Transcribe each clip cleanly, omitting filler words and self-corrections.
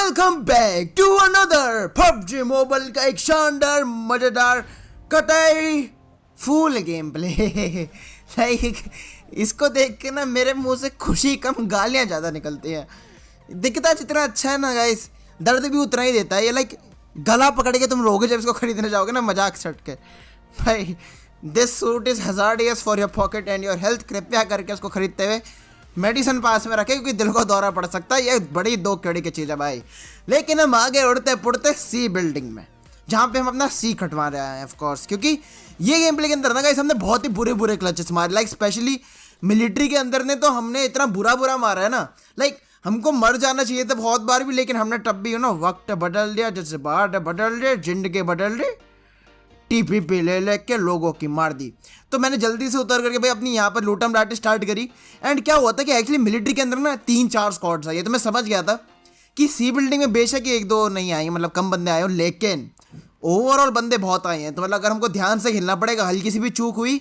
Welcome back to another PUBG mobile का एक शानदार मजेदार कटाई फुल गेम प्ले। लाइक इसको देख के ना मेरे मुंह से खुशी कम गालियां ज्यादा निकलती हैं। दिखता जितना अच्छा है ना गाइस, दर्द भी उतना ही देता है। ये लाइक गला पकड़ के तुम रोगे जब इसको खरीदने जाओगे ना, मजाक छट के। भाई this suit is hazardous for your pocket and your health. कृपया करके उसको खरीदते हुए मेडिसिन पास में रखे, क्योंकि दिल को दौरा पड़ सकता है। ये बड़ी दो कड़ी की चीज़ है भाई। लेकिन हम आगे उड़ते पुड़ते सी बिल्डिंग में, जहाँ पे हम अपना सी कटवा रहे हैं ऑफ कोर्स, क्योंकि ये गेम प्ले के अंदर ना गाइस हमने बहुत ही बुरे बुरे क्लचेस मारे। लाइक स्पेशली मिलिट्री के अंदर ने तो हमने इतना बुरा मारा है ना। लाइक हमको मर जाना चाहिए था बहुत बार भी, लेकिन हमने तब भी वक्त बदल दिया, जैसे बाढ़ बदल दिए, जिंदगी बदल दी, टीपीपी ले लेके लोगों की मार दी। तो मैंने जल्दी से उतर करके भाई अपनी यहाँ पर लूटम लाटी स्टार्ट करी। एंड क्या हुआ था कि एक्चुअली मिलिट्री के अंदर ना 3-4 स्क्वाड्स आई है। तो मैं समझ गया था कि सी बिल्डिंग में बेशक ही 1-2 नहीं आई, मतलब कम बंदे आए हो, लेकिन ओवरऑल बंदे बहुत आए हैं। तो मतलब अगर हमको ध्यान से खेलना पड़ेगा, हल्की सी भी चूक हुई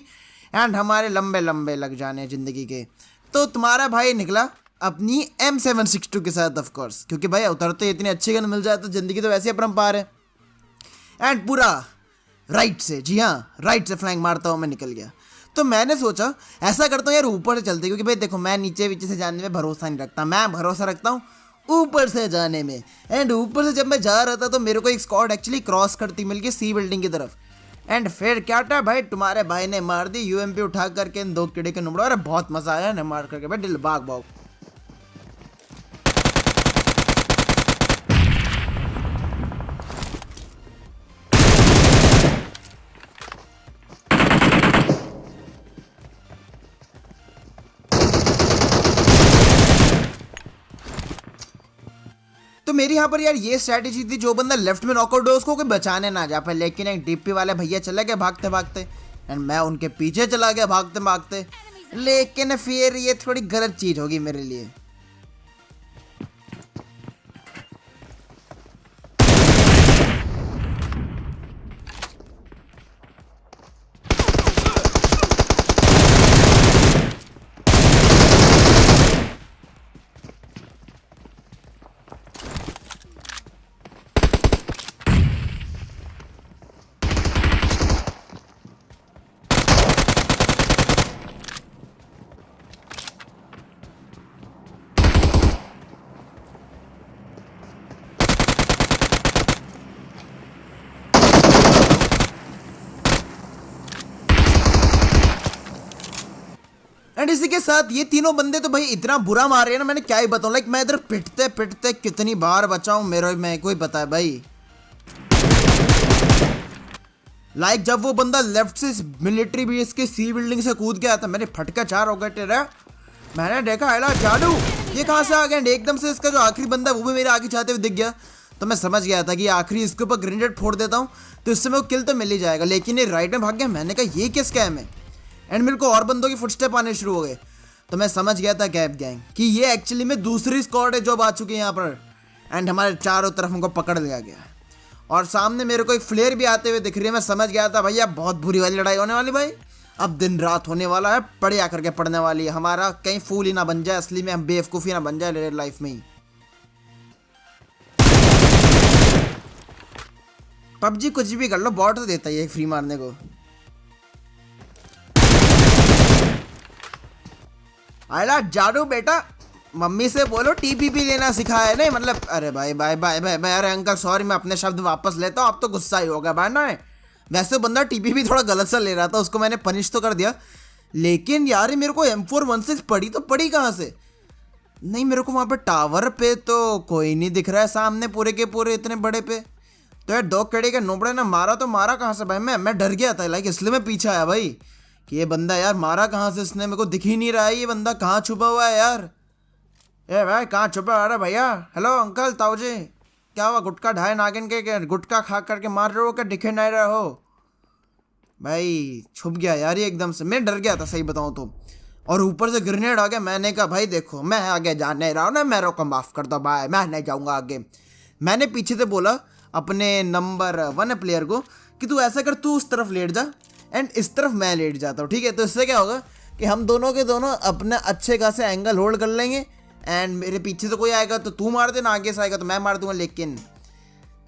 एंड हमारे लंबे लंबे लग जाने ज़िंदगी के। तो तुम्हारा भाई निकला अपनी M762 के साथ ऑफ कोर्स, क्योंकि भाई उतरते इतनी अच्छी गन मिल जाए तो ज़िंदगी तो वैसे ही अपरंपार है। एंड पूरा राइट से, जी हाँ राइट से फ्लैंक मारता हूँ मैं निकल गया। तो मैंने सोचा ऐसा करता हूँ यार ऊपर से चलते, क्योंकि भाई देखो मैं नीचे से जाने में भरोसा नहीं रखता, मैं भरोसा रखता हूँ ऊपर से जाने में। एंड ऊपर से जब मैं जा रहा था तो मेरे को एक स्क्वाड एक्चुअली क्रॉस करती मिल गई सी बिल्डिंग की तरफ। एंड फिर क्या था भाई, तुम्हारे भाई ने मार दी UMP उठा करके इन 2 कीड़े के नुमड़ो। अरे बहुत मजा आया ना मार करके भाई, दिल भाग भाग। तो मेरी यहाँ पर यार ये स्ट्रैटेजी थी, जो बंदा लेफ्ट में नॉकआउट हो उसको कोई बचाने ना जा पाए। लेकिन एक DP वाले भैया चले गए भागते भागते एंड मैं उनके पीछे चला गया भागते भागते। लेकिन फिर ये थोड़ी गलत चीज होगी मेरे लिए। एंड इसी के साथ ये तीनों बंदे तो भाई इतना बुरा मार रहे हैं ना, मैंने क्या ही बताऊं। लाइक मैं इधर पिटते पिटते कितनी बार बचाऊं मेरे को ही पता है भाई। लाइक जब वो बंदा लेफ्ट से मिलिट्री बेस के सी बिल्डिंग से कूद गया था, मेरे फटका 4 हो गए तेरा। मैंने देखा अला जादू ये कहाँ से आ गया। एकदम से इसका जो आखिरी बंदा है वो भी मेरे आगे चाहते हुए दिख गया। तो मैं समझ गया था कि आखिरी इसके ऊपर ग्रेनेड फोड़ देता हूँ तो इससे मेरे को किल तो मिल ही जाएगा। लेकिन ये राइट में भाग गया। मैंने कहा ये किस स्कैम है। एंड मेरे को और बंदों की फुटस्टेप आने शुरू हो गए। तो मैं समझ गया था गैप गैंग कि ये एक्चुअली में दूसरी स्क्वाड है जो अब आ चुकी है यहाँ पर। एंड हमारे चारों तरफ हमको पकड़ लिया गया और सामने मेरे को एक फ्लेयर भी आते हुए दिख रही है। मैं समझ गया था भैया बहुत बुरी वाली लड़ाई होने वाली भाई। अब दिन रात होने वाला है, पढ़िया करके पढ़ने वाली है हमारा, कहीं फूल ही ना बन जाए, असली में हम बेवकूफ़ी ना बन जाए रियल लाइफ में ही। PUBG कुछ भी कर लो, बॉट तो देता ही है फ्री मारने को। अरे जादू बेटा मम्मी से बोलो TPP लेना सिखाया है नहीं, मतलब अरे भाई भाई भाई भाई भाई अरे अंकल सॉरी, मैं अपने शब्द वापस लेता हूँ। अब तो गुस्सा ही होगा भाई ना। वैसे बंदा TPP थोड़ा गलत सा ले रहा था, उसको मैंने पनिश तो कर दिया। लेकिन यार मेरे को M416 पड़ी तो पड़ी कहाँ से। नहीं मेरे को वहाँ पे टावर पे तो कोई नहीं दिख रहा है सामने पूरे के पूरे इतने बड़े पे। तो यार 2 कड़े के नोबड़े ने मारा तो मारा कहाँ से भाई। मैं डर गया था लाइक, इसलिए मैं पीछे आया भाई कि ये बंदा यार मारा कहाँ से इसने, मेरे को दिख ही नहीं रहा है ये बंदा कहाँ छुपा हुआ है यार। ए भाई कहाँ छुपा। अरे भैया हेलो अंकल ताऊजी, क्या हुआ गुटखा ढाई नागिन के गुटखा खा करके मार रहे हो क्या, दिखे नहीं रहे हो भाई। छुप गया यार ये एकदम से, मैं डर गया था सही बताऊँ तो। और ऊपर से ग्रेनेड आ गया। मैंने कहा भाई देखो मैं आगे जा नहीं रहा हूँ ना, मेरे को माफ़ कर दो भाई, मैं नहीं जाऊँगा आगे। मैंने पीछे से बोला अपने नंबर 1 प्लेयर को कि तू ऐसा कर, तू उस तरफ लेट जा एंड इस तरफ मैं लेट जाता हूँ, ठीक है। तो इससे क्या होगा कि हम दोनों के दोनों अपने अच्छे खासे एंगल होल्ड कर लेंगे एंड मेरे पीछे से कोई आएगा तो तू मार देना, आगे से आएगा तो मैं मार दूंगा। लेकिन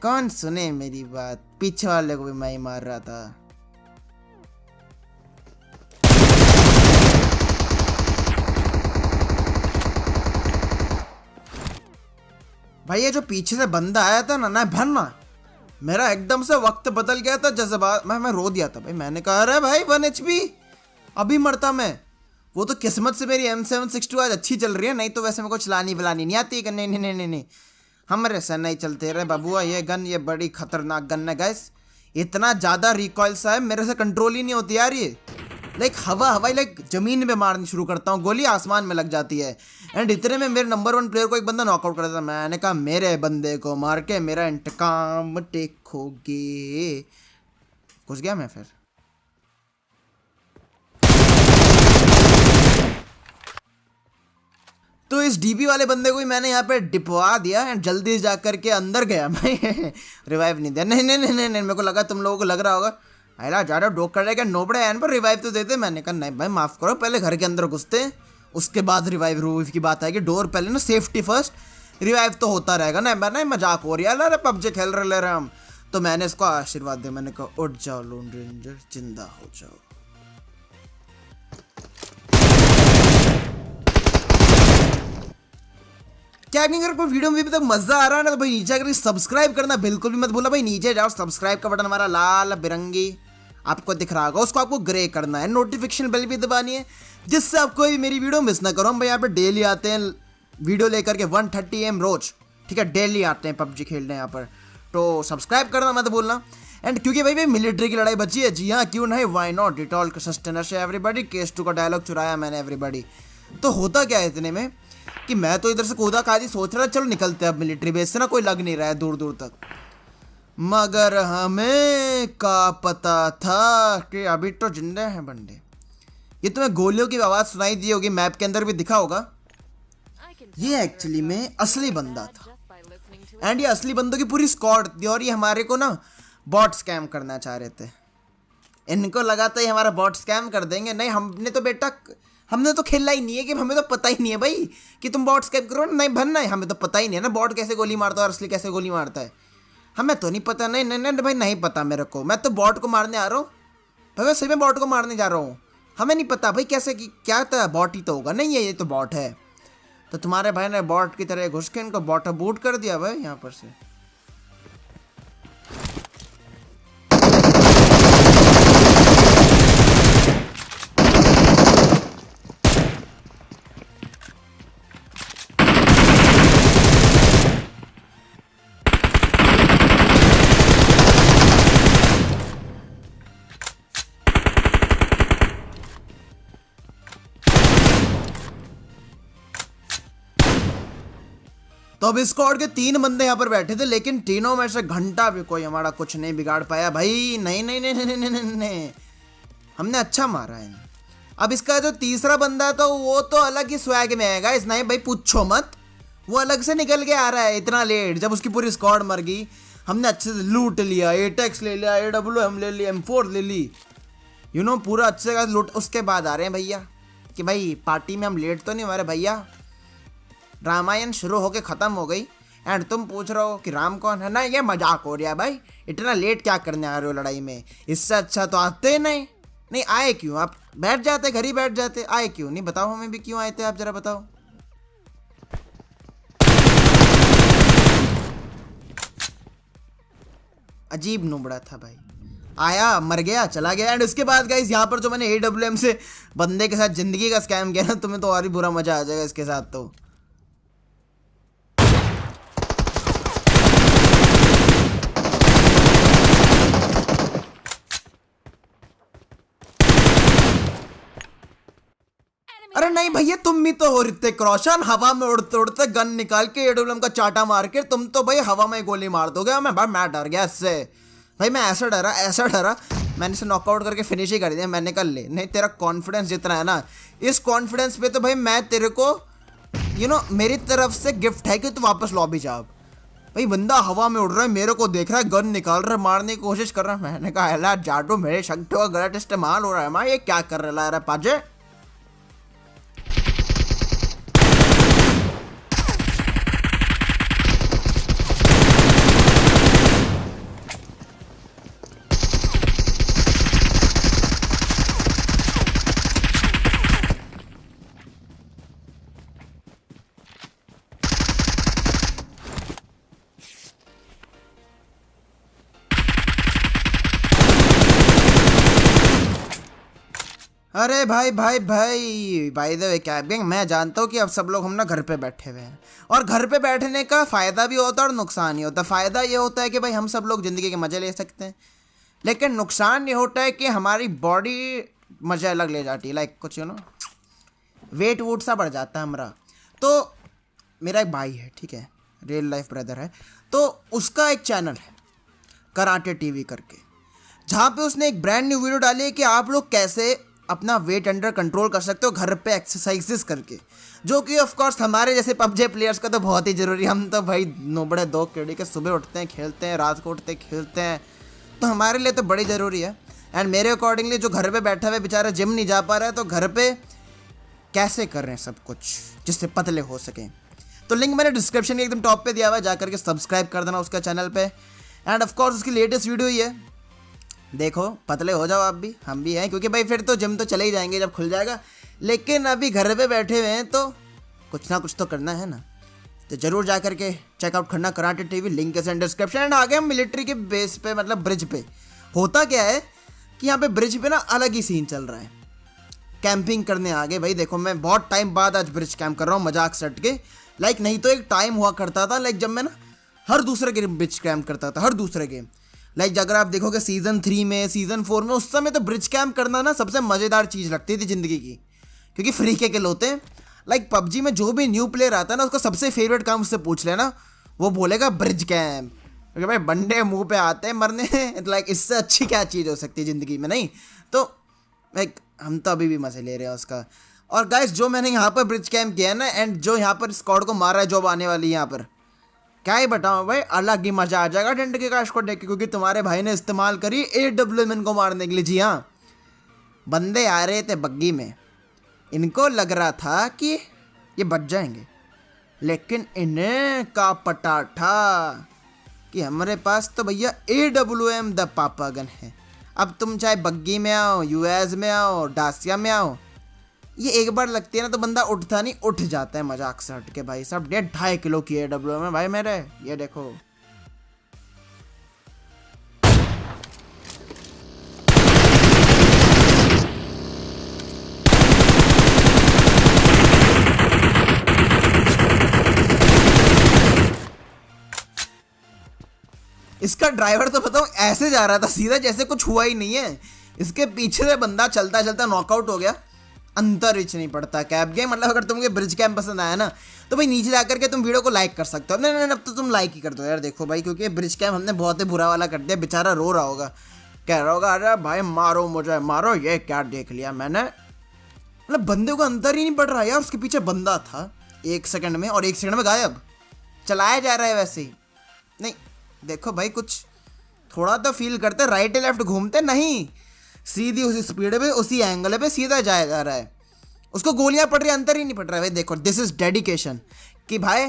कौन सुने मेरी बात, पीछे वाले को भी मैं ही मार रहा था। भाई ये जो पीछे से बंदा आया था ना भरना, मेरा एकदम से वक्त बदल गया था, जज्बात मैं रो दिया था भाई। मैंने कहा अरे भाई 1 HP अभी मरता मैं। वो तो किस्मत से मेरी M762 आज अच्छी चल रही है, नहीं तो वैसे मेरे को चलानी वलानी नहीं आती। नहीं नहीं नहीं नहीं नहीं, हमारे से नहीं चलते रहे बाबुआ। ये गन ये बड़ी खतरनाक गन है गाइस, इतना ज़्यादा रिकॉइल सा है, मेरे से कंट्रोल ही नहीं होती यार ये। लाइक हवाई लाइक जमीन में मारनी शुरू करता हूँ, गोली आसमान में लग जाती है। एंड इतने में मेरे नंबर 1 प्लेयर को एक बंदा नॉकआउट कर देता। मैंने कहा मेरे बंदे को मार के मेरा इंतकाम टेकोगे। घुस गया मैं फिर। तो इस डीबी वाले बंदे को ही मैंने यहाँ पे डिपवा दिया एंड जल्दी जा करके अंदर गया मैं। रिवाइव नहीं दिया। नहीं नहीं नहीं नहीं, मेरे को लगा तुम लोगों को लग रहा होगा अरे ज़्यादा डोक कर रहेगा नोबड़े एंड पर रिवाइव तो देते। मैंने कहा नहीं भाई माफ़ करो, पहले घर के अंदर घुसते हैं उसके बाद रिवाइव की बात आएगी। डोर पहले ना, सेफ्टी फर्स्ट, रिवाइव तो होता रहेगा ना। मैं मजाक हो रही है, अरे पबजी खेल रहे हम। तो मैंने इसको आशीर्वाद दिया, मैंने कहा उठ जाओ लोन रेंजर, जिंदा हो जाओ। क्या अगर कोई वीडियो में भी तक मजा आ रहा है ना तो भाई नीचे अगर सब्सक्राइब करना बिल्कुल भी मत भूलना भाई। नीचे जाओ, सब्सक्राइब का बटन हमारा लाल बिरंगी आपको दिख रहा होगा, उसको आपको ग्रे करना है। नोटिफिकेशन बेल भी दबानी है जिससे आप कोई मेरी वीडियो मिस ना करो। हम भाई यहाँ पे डेली आते हैं वीडियो लेकर के 1:30 AM रोज, ठीक है, डेली आते हैं पबजी खेलने यहाँ पर। तो सब्सक्राइब करना मत भूलना। एंड क्योंकि भाई मिलिट्री की लड़ाई बची है, जी हाँ क्यों नहीं, why not, Dettol sustainer everybody, case 2 का डायलॉग चुराया मैंने एवरीबॉडी। तो होता क्या है इतने में कि मैं तो इधर से कूदा काजी सोच रहा चलो निकलते हैं अब मिलिट्री बेस से ना, कोई लग नहीं रहा है दूर दूर तक। मगर हमें का पता था कि अभी तो जिंदे हैं बंदे। ये तुम्हें गोलियों की आवाज़ सुनाई दी होगी, मैप के अंदर भी दिखा होगा। ये एक्चुअली में असली बंदा था एंड ये असली बंदों की पूरी स्क्वाड थी और ये हमारे को ना बॉट स्कैम करना चाह रहे थे। इनको लगा था ये हमारा बॉट स्कैम कर देंगे। नहीं, हमने तो खेला ही नहीं है कि हमें तो पता ही नहीं है भाई कि तुम बॉट स्कैम करो। नहीं बनना है, हमें तो पता ही नहीं है ना बॉट कैसे गोली मारता है और असली कैसे गोली मारता है, हमें तो नहीं पता। नहीं नहीं नहीं भाई नहीं पता मेरे को, मैं तो बॉट को मारने आ रहा हूँ भाई, मैं सही में बॉट को मारने जा रहा हूँ। हमें नहीं पता भाई कैसे कि क्या था, बॉट ही तो होगा। नहीं है ये तो बॉट है। तो तुम्हारे भाई ने बॉट की तरह घुस के इनको बॉट बूट कर दिया भाई यहाँ पर से। तो अब स्क्वाड के 3 बंदे यहाँ पर बैठे थे, लेकिन तीनों में से घंटा भी कोई हमारा कुछ नहीं बिगाड़ पाया भाई। नहीं नहीं नहीं नहीं नहीं नहीं, नहीं। हमने अच्छा मारा है। अब इसका जो तीसरा बंदा तो वो तो अलग ही स्वैग में आएगा। इस नहीं भाई पूछो मत, वो अलग से निकल के आ रहा है इतना लेट। जब उसकी पूरी स्क्वाड मर गई, हमने अच्छे से लूट लिया, एटेक्स ले लिया, AWM ले ली, M4 ले ली, पूरा अच्छे का लूट। उसके बाद आ रहे हैं भैया कि भाई पार्टी में हम लेट तो नहीं हमारे भैया, रामायण शुरू होके ख़त्म हो गई एंड तुम पूछ रहे हो कि राम कौन है। ना ये मजाक हो रहा है भाई, इतना लेट क्या करने आ रहे हो लड़ाई में, इससे अच्छा तो आते नहीं आए क्यों, आप बैठ जाते, घर ही बैठ जाते, आए क्यों नहीं बताओ हमें भी, क्यों आए थे आप जरा बताओ। अजीब नुबड़ा था भाई, आया मर गया चला गया। एंड उसके बाद गाइस यहाँ पर जो मैंने AWM से बंदे के साथ जिंदगी का स्कैम किया ना, तुम्हें तो और ही बुरा मजा आ जाएगा इसके साथ। तो अरे नहीं भैया, तुम भी तो हो ऋतिक रोशन, हवा में उड़ते उड़ते गन निकाल के AWM का चाटा मार के तुम तो भाई हवा में गोली मार दोगे। मैं डर गया इससे भाई, मैं ऐसा डरा मैंने इसे नॉकआउट करके फिनिश ही कर दिया। मैंने कहा ले, नहीं तेरा कॉन्फिडेंस जितना है ना, इस कॉन्फिडेंस पे तो भाई मैं तेरे को मेरी तरफ से गिफ्ट है कि तू वापस लॉबी जा। भाई बंदा हवा में उड़ रहा है, मेरे को देख रहा है, गन निकाल रहा है, मारने की कोशिश कर रहा है। मैंने कहा अल्लाह जाटो, मेरे शक्ति का गलत इस्तेमाल हो रहा है। मैं ये क्या कर रहा है पाजे। अरे भाई भाई भाई by the way cab gang, मैं जानता हूँ कि अब सब लोग हम ना घर पे बैठे हुए हैं, और घर पे बैठने का फ़ायदा भी होता है और नुकसान ही होता है। फ़ायदा ये होता है कि भाई हम सब लोग ज़िंदगी के मज़े ले सकते हैं, लेकिन नुकसान ये होता है कि हमारी बॉडी मज़े अलग ले जाती है। लाइक कुछ वेट वूट सा बढ़ जाता है हमारा। तो मेरा एक भाई है, ठीक है, रियल लाइफ ब्रदर है, तो उसका एक चैनल है कराटे टीवी करके, जहाँ पे उसने एक ब्रांड न्यू वीडियो डाली है कि आप लोग कैसे अपना वेट अंडर कंट्रोल कर सकते हो घर पे एक्सरसाइजेस करके, जो कि ऑफ कोर्स हमारे जैसे पबजी प्लेयर्स का तो बहुत ही ज़रूरी है। हम तो भाई नोबड़े दो कीड़े के सुबह उठते हैं खेलते हैं, रात को उठते खेलते हैं, तो हमारे लिए तो बड़ी ज़रूरी है। एंड मेरे अकॉर्डिंगली जो घर पे बैठा हुआ बेचारा जिम नहीं जा पा रहा है, तो घर पे कैसे कर रहे हैं सब कुछ जिससे पतले हो सकें, तो लिंक मैंने डिस्क्रिप्शन में एकदम टॉप पे दिया हुआ है, जाकर के सब्सक्राइब कर देना उसका चैनल पे। एंड ऑफ कोर्स उसकी लेटेस्ट वीडियो ही है, देखो पतले हो जाओ आप भी, हम भी हैं, क्योंकि भाई फिर तो जिम तो चले ही जाएंगे जब खुल जाएगा, लेकिन अभी घर पे बैठे हुए हैं तो कुछ ना कुछ तो करना है ना। तो जरूर जा करके चेकआउट करना कराटे टीवी, लिंक है डिस्क्रिप्शन। एंड आगे हम मिलिट्री के बेस पे, मतलब ब्रिज पे होता क्या है कि यहाँ पे ब्रिज पे ना अलग ही सीन चल रहा है, कैंपिंग करने आ गए भाई। देखो मैं बहुत टाइम बाद आज ब्रिज कैंप कर रहा हूँ मजाक सट के। लाइक नहीं तो एक टाइम हुआ करता था, लाइक जब मैं ना हर दूसरे गेम ब्रिज कैंप करता था, हर दूसरे गेम। लाइक अगर आप देखोगे सीज़न 3 में, सीज़न 4 में, उस समय तो ब्रिज कैंप करना ना सबसे मज़ेदार चीज़ लगती थी ज़िंदगी की, क्योंकि फ्री के किल होते हैं। लाइक पबजी में जो भी न्यू प्लेयर आता है ना, उसका सबसे फेवरेट काम उससे पूछ लेना, वो बोलेगा ब्रिज कैंप, क्योंकि भाई बंदे मुंह पे आते हैं मरने। लाइक इससे अच्छी क्या चीज़ हो सकती है ज़िंदगी में, नहीं? तो लाइक हम तो अभी भी मज़े ले रहे हैं उसका। और गाइस जो मैंने यहाँ पर ब्रिज कैंप किया है ना, एंड जो यहाँ पर स्क्वाड को मारा है, जॉब आने वाली है यहाँ पर, क्या ही बताऊँ भाई, अलग ही मज़ा आ जाएगा टेंट के काश को देख के, क्योंकि तुम्हारे भाई ने इस्तेमाल करी AWM को मारने के लिए। जी हाँ, बंदे आ रहे थे बग्गी में, इनको लग रहा था कि ये बच जाएंगे, लेकिन इन्हें का पता था कि हमारे पास तो भैया AWM द पापा गन है। अब तुम चाहे बग्गी में आओ, यूएस में आओ, डासिया में आओ, ये एक बार लगती है ना तो बंदा उठता नहीं, उठ जाता है मजाक से हट के। भाई साहब 1.5 किलो की AWM है भाई मेरे, ये देखो। इसका ड्राइवर तो बताऊं ऐसे जा रहा था सीधा जैसे कुछ हुआ ही नहीं है। इसके पीछे से बंदा चलता चलता नॉकआउट हो गया। अंतर विच नहीं पड़ता कैब गेम। मतलब अगर तुमको ब्रिज कैंप पसंद आया ना, तो भाई नीचे जाकर के तुम वीडियो को लाइक कर सकते हो। नहीं नहीं, अब तो तुम लाइक ही कर दो यार। देखो भाई, क्योंकि ब्रिज कैंप हमने बहुत ही बुरा वाला कर दिया। बेचारा रो रहा होगा, कह रहा होगा अरे भाई मारो मुझे मारो, ये क्या देख लिया मैंने। मतलब बंदे को अंतर ही नहीं पड़ रहा यार, उसके पीछे बंदा था 1 सेकंड में, और 1 सेकंड में गायब। चलाया जा रहा है वैसे ही। नहीं देखो भाई, कुछ थोड़ा तो फील करते, राइट लेफ्ट घूमते नहीं, सीधी उसी स्पीड पे उसी एंगल पे सीधा जाया जा रहा है। उसको गोलियां पड़ रही, अंतर ही नहीं पड़ रहा है भाई। देखो दिस इज डेडिकेशन कि भाई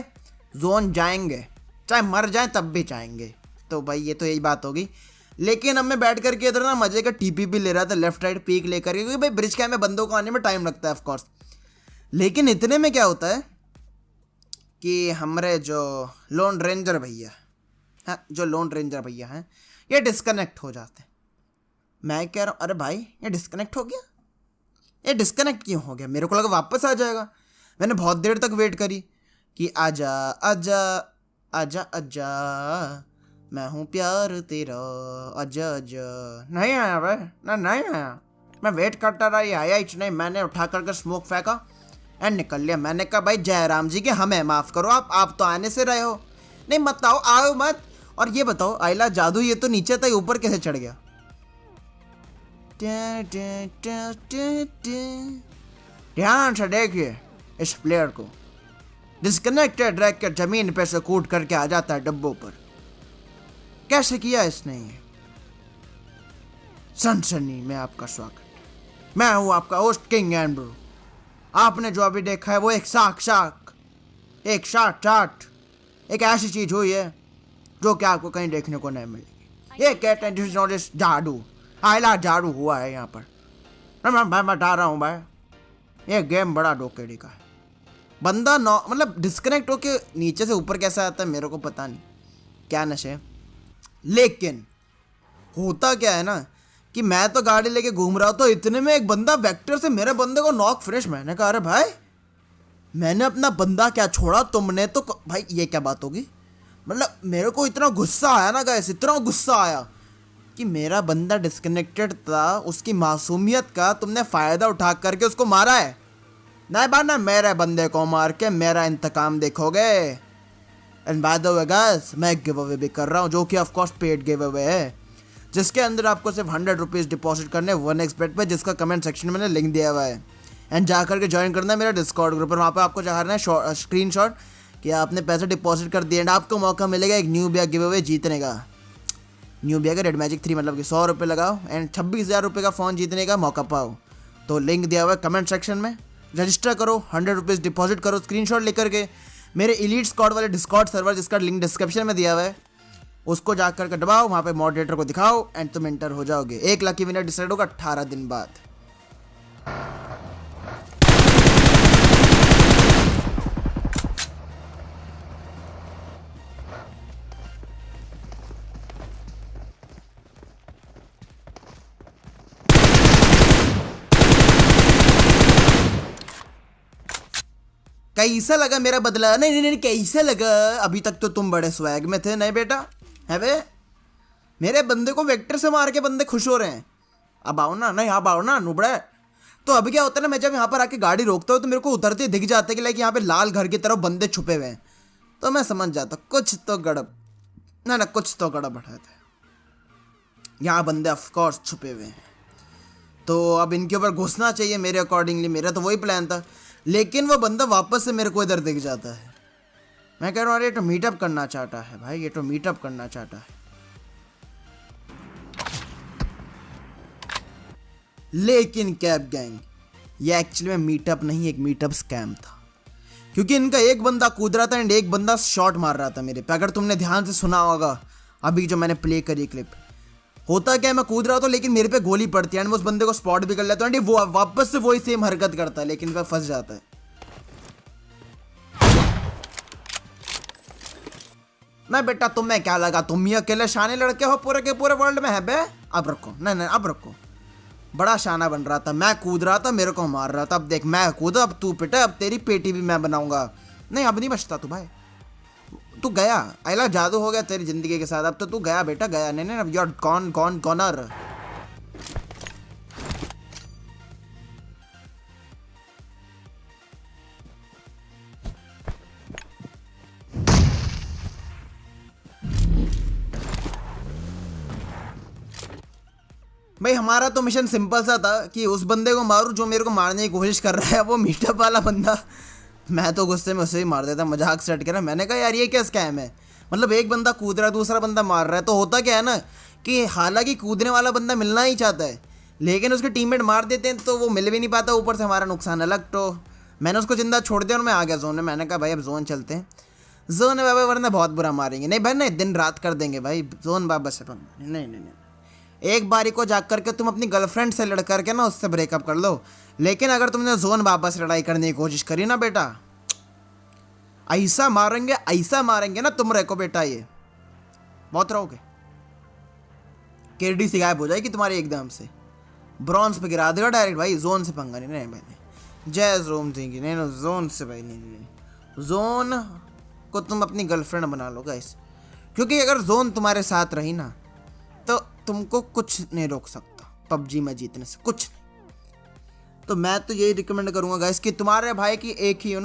जोन जाएंगे, चाहे मर जाए तब भी जाएंगे। तो भाई ये तो यही बात होगी। लेकिन अब मैं बैठ करके इधर ना मजे का TPP ले रहा था, लेफ्ट राइट पीक लेकर के, क्योंकि भाई ब्रिज कैंप में बंदों को आने में टाइम लगता है ऑफकोर्स। लेकिन इतने में क्या होता है कि हमारे जो लोन रेंजर भैया, हाँ जो लोन रेंजर भैया हैं, ये डिस्कनेक्ट हो जाते हैं। मैं कह रहा हूँ अरे भाई ये डिस्कनेक्ट हो गया, ये डिस्कनेक्ट क्यों हो गया? मेरे को लगा वापस आ जाएगा। मैंने बहुत देर तक वेट करी कि आजा आजा आजा आजा, मैं हूँ प्यार तेरा, आजा आजा। नहीं आया भाई, ना नहीं आया। मैं वेट करता रहा, ये आया ही नहीं। मैंने उठा करके स्मोक फेंका एंड निकल लिया। मैंने कहा भाई जयराम जी के हमें माफ़ करो, आप तो आने से रहे हो, नहीं मत आओ, आओ मत। और ये बताओ आइला जादू, ये तो नीचे था, ऊपर कैसे चढ़ गया? ध्यान से देखिए इस प्लेयर को, डिस्कनेक्टेड रख के जमीन पे से कूद करके आ जाता है डब्बों पर। कैसे किया इसने ये? सनसनी में आपका स्वागत। मैं हूं आपका होस्ट किंग एंड्रू। आपने जो अभी देखा है वो एक साक्षात एक ऐसी चीज हुई है जो कि आपको कहीं देखने को नहीं मिलेगी। ये कहते हैं दिस इज नॉट जादू, आइला जादू हुआ है यहाँ पर। मैं बता रहा हूँ भाई, ये गेम बड़ा डोकेड़ी का है। बंदा मतलब डिस्कनेक्ट होके नीचे से ऊपर कैसे आता है मेरे को पता नहीं, क्या नशे। लेकिन होता क्या है ना कि मैं तो गाड़ी लेके घूम रहा हूँ, तो इतने में एक बंदा वेक्टर से मेरे बंदे को नॉक फिनिश। मैंने कहा अरे भाई, मैंने अपना बंदा क्या छोड़ा, तुमने तो भाई ये क्या बात होगी। मतलब मेरे को इतना गुस्सा आया ना गाइस, इतना गुस्सा आया कि मेरा बंदा डिस्कनेक्टेड था, उसकी मासूमियत का तुमने फ़ायदा उठा करके उसको मारा है। नहीं बाना, मेरे बंदे को मार के मेरा इंतकाम देखोगे। And by the way guys, मैं एक गिव अवे भी कर रहा हूँ, जो कि of course paid give away है, जिसके अंदर आपको सिर्फ 100 रुपीज़ डिपॉजिट करने 1xbet पे, जिसका कमेंट सेक्शन में मैंने लिंक दिया हुआ है। एंड जा करके ज्वाइन करना है मेरा डिस्कॉर्ड ग्रुप, और वहाँ पे आपको चाहना है स्क्रीनशॉट कि आपने पैसे डिपॉजिट कर दिए, एंड आपको मौका मिलेगा एक न्यू बिया गिव अवे जीतने का। न्यू बिया का रेड मैजिक 3, मतलब कि 100 रुपये लगाओ एंड 26,000 रुपये का फ़ोन जीतने का मौका पाओ। तो लिंक दिया हुआ है कमेंट सेक्शन में, रजिस्टर करो, 100 रुपीज़ डिपॉजिट करो स्क्रीनशॉट लेकर के, मेरे एलीट स्क्वाड वाले डिस्कॉर्ड सर्वर जिसका लिंक डिस्क्रिप्शन में दिया हुआ है, उसको जाकर के दबाओ, वहाँ पे मॉडरेटर को दिखाओ एंड तुम एंटर हो जाओगे। 1 लकी विनर डिसाइड होगा 18 दिन बाद। कैसा लगा मेरा बदला? नहीं नहीं नहीं, कैसा लगा? अभी तक तो तुम बड़े स्वैग में थे, नहीं बेटा है वे? मेरे बंदे को वेक्टर से मार के बंदे खुश हो रहे हैं। अब आओ ना, नहीं अब आओ ना नुबड़े। तो अभी क्या होता है ना, मैं जब यहाँ पर आके गाड़ी रोकता हूँ तो मेरे को उतरते दिख जाता है कि लाइक यहाँ पे लाल घर की तरफ बंदे छुपे हुए हैं, तो मैं समझ जाता कुछ तो गड़ब, ना कुछ तो गड़बड़ है। यहाँ बंदे ऑफकोर्स छुपे हुए हैं, तो अब इनके ऊपर घुसना चाहिए मेरे अकॉर्डिंगली, मेरा तो वही प्लान था। लेकिन वो बंदा वापस से मेरे को इधर दिख जाता है। मैं कह रहा हूँ अरे ये तो मीटअप करना चाहता है भाई, ये तो मीटअप करना चाहता है। लेकिन कैब गैंग, ये एक्चुअली में मीटअप नहीं, एक मीटअप स्कैम था, क्योंकि इनका एक बंदा कूद रहा था एंड एक बंदा शॉट मार रहा था मेरे पे। अगर तुमने ध्यान से सुना होगा अभी जो मैंने प्ले करी क्लिप, होता क्या, मैं कूद रहा था लेकिन मेरे पे गोली पड़ती है एंड मैं उस बंदे को स्पॉट भी कर लेता हूँ, वो वापस से वही सेम हरकत करता है लेकिन वह फंस जाता है। नहीं बेटा, तुम्हें क्या लगा तुम ही अकेले शाने लड़के हो पूरे के पूरे वर्ल्ड में है बे? अब रखो, नहीं नहीं अब रखो, बड़ा शाना बन रहा था, मैं कूद रहा था, मेरे को मार रहा था, अब देख मैं कूदा, अब तू पिटा, अब तेरी पेटी भी मैं बनाऊंगा। नहीं अब नहीं बचता तू भाई, तू गया, अला जादू हो गया तेरी जिंदगी के साथ, अब तो तू गया बेटा, गया। नहीं नहीं, यू आर गॉन गॉन गॉनर। भाई हमारा तो मिशन सिंपल सा था कि उस बंदे को मारूं जो मेरे को मारने की कोशिश कर रहा है, वो मीटअप वाला बंदा। मैं तो गुस्से में उसे ही मार देता, मजाक सेट करा। मैंने कहा यार ये क्या स्कैम है, मतलब एक बंदा कूद रहा है दूसरा बंदा मार रहा है, तो होता क्या है ना कि हालांकि कूदने वाला बंदा मिलना ही चाहता है लेकिन उसके टीममेट मार देते हैं तो वो मिल भी नहीं पाता, ऊपर से हमारा नुकसान अलग। तो मैंने उसको जिंदा छोड़ दिया और मैं आ गया जोन में। मैंने कहा भाई अब जोन चलते हैं, जोन है बाबा, वरना बहुत बुरा मारेंगे। नहीं भाई नहीं, दिन रात कर देंगे भाई, जोन बाबा से नहीं नहीं नहीं, एक बारी को जा करके तुम अपनी गर्लफ्रेंड से लड़ करके ना उससे ब्रेकअप कर लो, लेकिन अगर तुमने जोन वापस लड़ाई करने की कोशिश करी ना बेटा, ऐसा मारेंगे ना तुम को बेटा, ये बहुत रहोगे। केडी से गायब हो जाएगी तुम्हारी एकदम से, ब्रॉन्ज पे गिरा देगा डायरेक्ट भाई। जोन से पंगा नहीं, नहीं भाई नहीं, जय जोन देंगे, नहीं जोन से भाई नहीं, जोन को तुम अपनी गर्लफ्रेंड बना लो गाइस, क्योंकि अगर जोन तुम्हारे साथ रही ना तो तुमको कुछ नहीं रोक सकता पबजी में जीतने से, कुछ नहीं। तो मैं तो यही रिकमेंड करूंगा गाइस कि तुम्हारे भाई की एक ही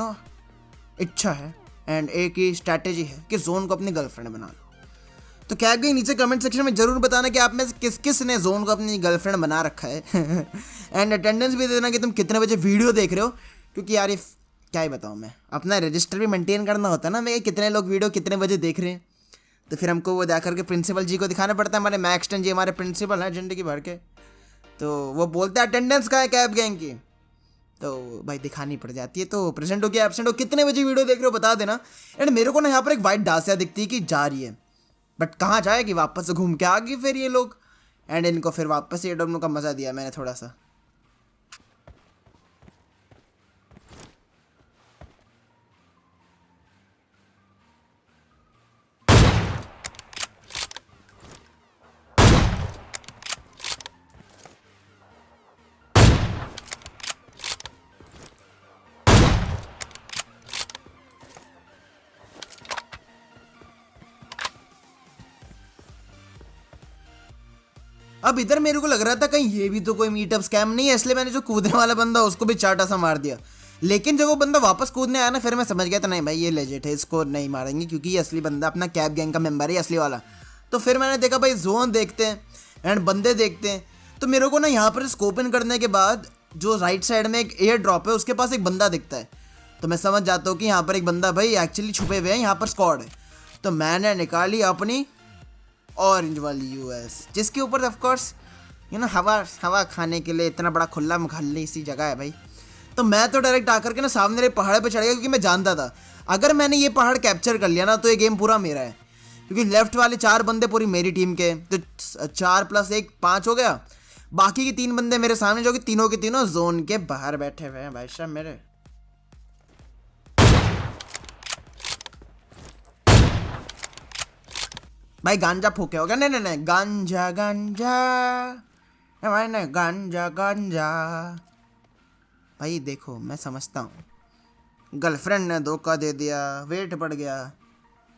इच्छा है एंड एक ही स्ट्रैटेजी है कि जोन को अपनी गर्लफ्रेंड बना लो। तो क्या गई नीचे कमेंट सेक्शन में जरूर बताना कि आप में से किस किस ने जोन को अपनी गर्लफ्रेंड बना रखा है। एंड अटेंडेंस भी दे देना कि तुम कितने बजे वीडियो देख रहे हो, क्योंकि यार ये क्या ही बताऊँ मैं, अपना रजिस्टर भी मेंटेन करना होता है ना, मैं कितने लोग वीडियो कितने बजे देख रहे हैं, तो फिर हमको वो जाकर के प्रिंसिपल जी को दिखाना पड़ता है। हमारे मैक्सटन जी हमारे प्रिंसिपल हैं जिंदगी भर के, तो वो बोलते हैं अटेंडेंस का है कैब गैंग की, तो भाई दिखानी पड़ जाती है। तो प्रेजेंट हो गया एब्सेंट हो, कितने बजे वीडियो देख रहे हो बता देना। एंड मेरे को ना यहाँ पर एक वाइट डासिया दिखती है कि जा रही है, बट कहाँ जाएगी, वापस से घूम के आ गई फिर ये लोग। एंड इनको फिर वापस से एडोमनो का मज़ा दिया मैंने थोड़ा सा। अब इधर मेरे को लग रहा था कहीं ये भी तो कोई मीटअप स्कैम नहीं है, इसलिए मैंने जो कूदने वाला बंदा उसको भी चाटा सा मार दिया। लेकिन जब वो बंदा वापस कूदने आया ना, फिर मैं समझ गया था नहीं भाई ये लेजिट है, इसको नहीं मारेंगे क्योंकि ये असली बंदा अपना कैब गैंग का मेंबर है, असली वाला। तो फिर मैंने देखा भाई जोन देखते हैं एंड बंदे देखते हैं। तो मेरे को ना यहाँ पर स्कोप इन करने के बाद जो राइट साइड में एक एयर ड्रॉप है उसके पास एक बंदा दिखता है। तो मैं समझ जाता हूँ कि यहाँ पर एक बंदा भाई एक्चुअली छुपे हुए हैं, यहाँ पर स्क्वाड है। तो मैंने निकाली अपनी ऑरेंज वाली यूएस, जिसके ऊपर ऑफकोर्स हवा खाने के लिए इतना बड़ा खुला मुखल्ली सी जगह है भाई। तो मैं तो डायरेक्ट आकर के ना सामने वाले पहाड़ पे चढ़ गया, क्योंकि मैं जानता था अगर मैंने ये पहाड़ कैप्चर कर लिया ना तो ये गेम पूरा मेरा है। क्योंकि लेफ्ट वाले 4 बंदे पूरी मेरी टीम के, तो 4 + 1 5 हो गया। बाकी के 3 बंदे मेरे सामने जो कि तीनों के तीनों जोन के बाहर बैठे हुए हैं भाई साहब मेरे। भाई गांजा फूके हो गया, नहीं गांजा भाई, नहीं गांजा। भाई देखो मैं समझता हूँ गर्लफ्रेंड ने धोखा दे दिया, वेट बढ़ गया,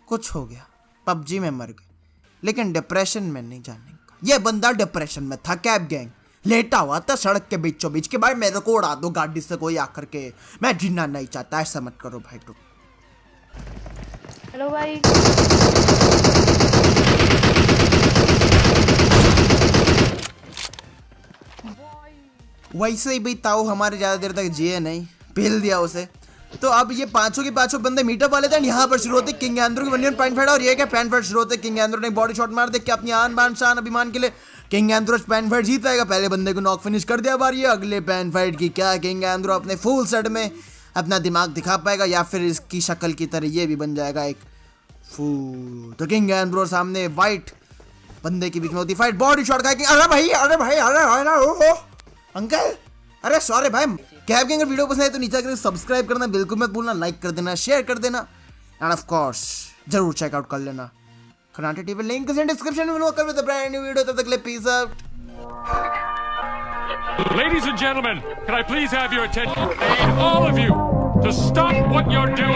कुछ हो गया, पबजी में मर गए, लेकिन डिप्रेशन में नहीं जाने का। ये बंदा डिप्रेशन में था, कैब गैंग लेटा हुआ था सड़क के बीचों बीच के। भाई मेरे को उड़ा दो गाड़ी से कोई आकर के, मैं जीना नहीं चाहता, ऐसा मत करो भाई। तो हेलो भाई, वैसे ही भाई ताऊ हमारे ज्यादा देर तक जिए नहीं, पेल दिया उसे। तो अब ये पांचों के पांचों बंदे मीटअप वाले थे। यहाँ पर शुरू होते किंग एंड्रो की 1.5 और ये क्या पैन फाइट शुरू होते। किंग एंड्रो ने बॉडी शॉट मार दे के अपनी आन बान शान अभिमान के लिए किंग एंड्रो पैन फाइट जीत पाएगा। पहले बंदे को नॉक फिनिश कर दिया बारी है, अगले पैन फाइट की क्या किंग एंड्रो अपने फुल सेट में अपना दिमाग दिखा पाएगा या फिर इसकी शक्ल की तरह ये भी बन जाएगा एक फूल। तो किंग एंड्रो सामने वाइट बंदे के बीच में होती फाइट, बॉडी शॉट का। अरे भाई अंकल, अरे सॉरी भाई। कैब गैंग वीडियो पसंद है तो नीचे आकर सब्सक्राइब करना बिल्कुल मत भूलना, लाइक कर देना, शेयर कर देना एंड ऑफ कोर्स जरूर चेकआउट कर लेना खनाटे TV, link is in description में। कर विद ब्रांड न्यू वीडियो, तब तक ले peace out. Ladies and gentlemen, can I please have your attention? I need all of you to stop what you're doing.